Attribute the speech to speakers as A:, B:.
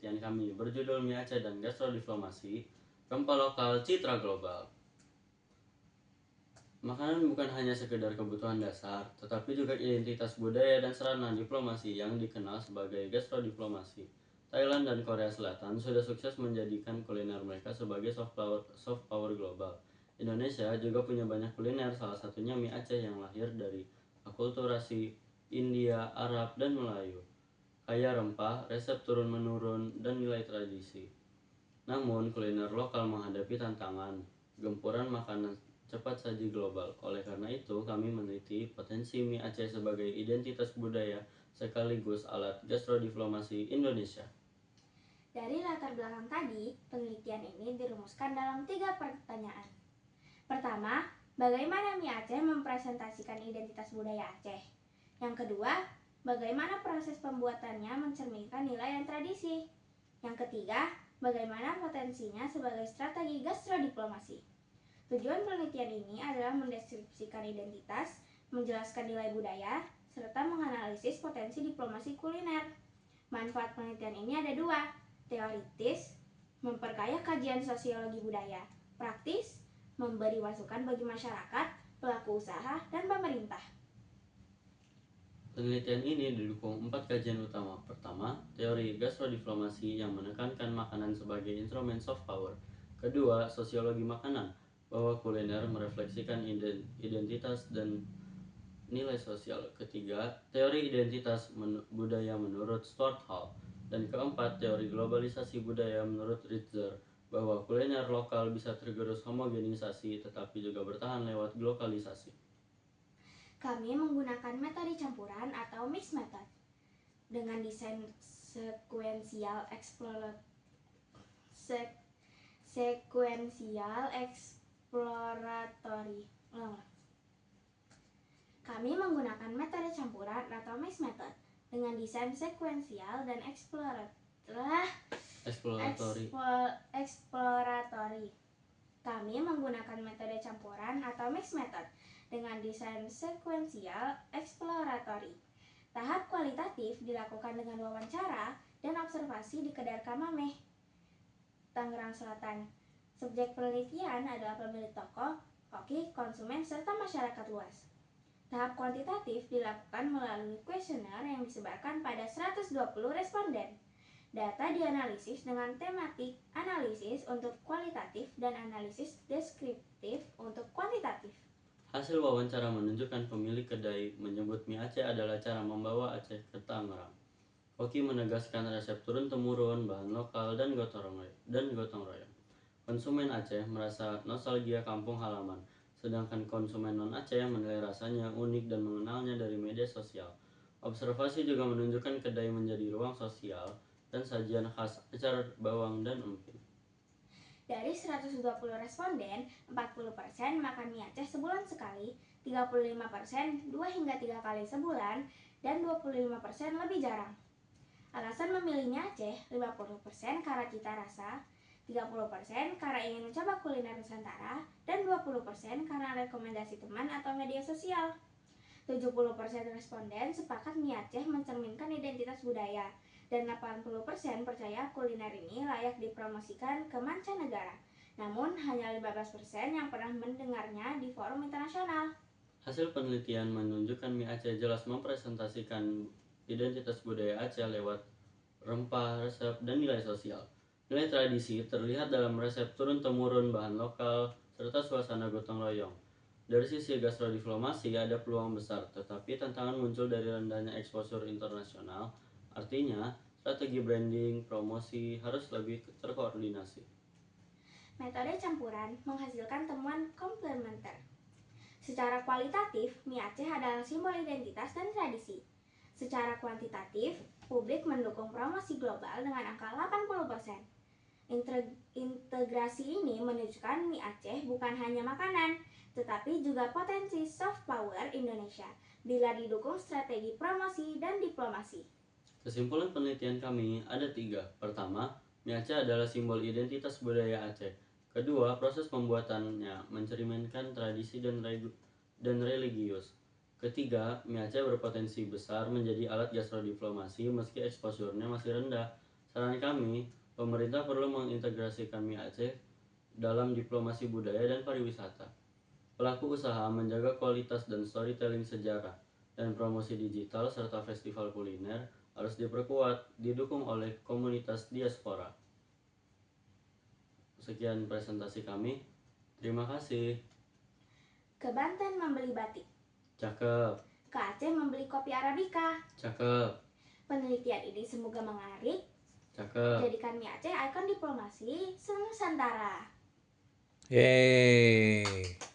A: penelitian kami berjudul Mie Aceh dan Gastrodiplomasi, Rempah Lokal Citra Global. Makanan bukan hanya sekedar kebutuhan dasar, tetapi juga identitas budaya dan sarana diplomasi yang dikenal sebagai gastrodiplomasi. Thailand dan Korea Selatan sudah sukses menjadikan kuliner mereka sebagai soft power global. Indonesia juga punya banyak kuliner, salah satunya mie Aceh yang lahir dari akulturasi India, Arab, dan Melayu. Kaya rempah, resep turun-menurun, dan nilai tradisi. Namun, kuliner lokal menghadapi tantangan gempuran makanan cepat saji global. Oleh karena itu, kami meneliti potensi mie Aceh sebagai identitas budaya sekaligus alat gastrodiplomasi Indonesia.
B: Dari latar belakang tadi, penelitian ini dirumuskan dalam 3 pertanyaan. Pertama, bagaimana mie Aceh mempresentasikan identitas budaya Aceh? Yang kedua, bagaimana proses pembuatannya mencerminkan nilai dan tradisi? Yang ketiga, bagaimana potensinya sebagai strategi gastrodiplomasi? Tujuan penelitian ini adalah mendeskripsikan identitas, menjelaskan nilai budaya, serta menganalisis potensi diplomasi kuliner. Manfaat penelitian ini ada 2. Teoritis, memperkaya kajian sosiologi budaya. Praktis, memberi masukan bagi masyarakat, pelaku usaha, dan pemerintah.
A: Penelitian ini didukung 4 kajian utama. Pertama, teori gastrodiplomasi yang menekankan makanan sebagai instrumen soft power. Kedua, sosiologi makanan, bahwa kuliner merefleksikan identitas dan nilai sosial. Ketiga, teori identitas budaya menurut Stuart Hall. Dan keempat, teori globalisasi budaya menurut Ritzer, bahwa kuliner lokal bisa tergerus homogenisasi tetapi juga bertahan lewat globalisasi.
B: Kami menggunakan metode campuran atau mix method dengan desain sekuensial eksploratory. Kami menggunakan metode campuran atau mix method dengan desain sekuensial dan eksploratory. Kami menggunakan metode campuran atau mix method dengan desain sekuensial eksploratory. Tahap kualitatif dilakukan dengan wawancara dan observasi di Kedar Kamameh, Tangerang Selatan. Subjek penelitian adalah pemilik toko, koki, konsumen, serta masyarakat luas. Tahap kuantitatif dilakukan melalui kuesioner yang disebarkan pada 120 responden. Data dianalisis dengan tematik analisis untuk kualitatif dan analisis deskriptif untuk kuantitatif.
A: Hasil wawancara menunjukkan pemilik kedai menyebut mie Aceh adalah cara membawa Aceh ke Tangerang. Koki menegaskan resep turun-temurun, bahan lokal, dan gotong royong. Konsumen Aceh merasa nostalgia kampung halaman, sedangkan konsumen non-Aceh menilai rasanya unik dan mengenalnya dari media sosial. Observasi juga menunjukkan kedai menjadi ruang sosial dan sajian khas acar bawang dan emping.
B: Dari 120 responden, 40% makan mie Aceh sebulan sekali, 35% 2 hingga 3 kali sebulan, dan 25% lebih jarang. Alasan memilihnya Aceh, 50% karena cita rasa, 30% karena ingin mencoba kuliner Nusantara, dan 20% karena rekomendasi teman atau media sosial. 70% responden sepakat mie Aceh mencerminkan identitas budaya, dan 80% percaya kuliner ini layak dipromosikan ke mancanegara. Namun, hanya 15% yang pernah mendengarnya di forum internasional.
A: Hasil penelitian menunjukkan mie Aceh jelas mempresentasikan identitas budaya Aceh lewat rempah, resep, dan nilai sosial. Nilai tradisi terlihat dalam resep turun-temurun, bahan lokal, serta suasana gotong royong. Dari sisi gastrodiplomasi ada peluang besar, tetapi tantangan muncul dari rendahnya exposure internasional. Artinya, strategi branding, promosi harus lebih terkoordinasi.
B: Metode campuran menghasilkan temuan komplementer. Secara kualitatif, mie Aceh adalah simbol identitas dan tradisi. Secara kuantitatif, publik mendukung promosi global dengan angka 80%. Integrasi ini menunjukkan mie Aceh bukan hanya makanan, tetapi juga potensi soft power Indonesia bila didukung strategi promosi dan diplomasi.
A: Kesimpulan penelitian kami ada 3. Pertama, mie Aceh adalah simbol identitas budaya Aceh. Kedua, proses pembuatannya mencerminkan tradisi dan religius. Ketiga, mie Aceh berpotensi besar menjadi alat gastrodiplomasi meski exposure-nya masih rendah. Saran kami, pemerintah perlu mengintegrasikan mie Aceh dalam diplomasi budaya dan pariwisata. Pelaku usaha menjaga kualitas dan storytelling sejarah, dan promosi digital serta festival kuliner harus diperkuat, didukung oleh komunitas diaspora. Sekian presentasi kami. Terima kasih.
B: Ke Banten membeli batik.
A: Cakep,
B: Ke Aceh membeli kopi Arabica.
A: cakep,
B: Penelitian ini semoga menarik.
A: cakep.
B: Jadikan mie Aceh ikon diplomasi senusantara.
C: Yeay.